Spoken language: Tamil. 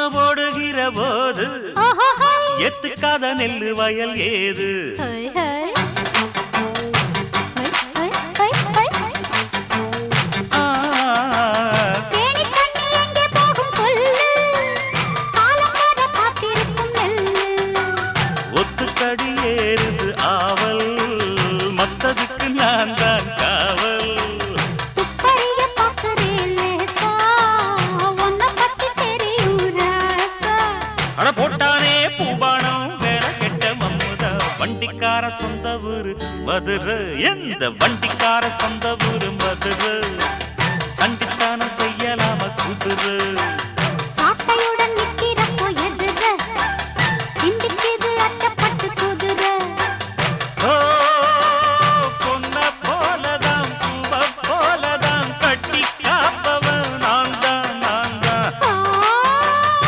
போடுகிற போது எத்துக்காத நெல்லு வயல் ஏது ஒத்துக்கடி ஏறுது ஆவல் மத்ததுக்கு நான் தான் காவல் அட போட்டானே பூபானம் வேற கெட்ட மம்முதா வண்டிக்கார சொந்த ஊரு மதுரை எந்த வண்டிக்கார சொந்த ஊரு மதுரை சண்டித்தான செய்யலாம குதிரை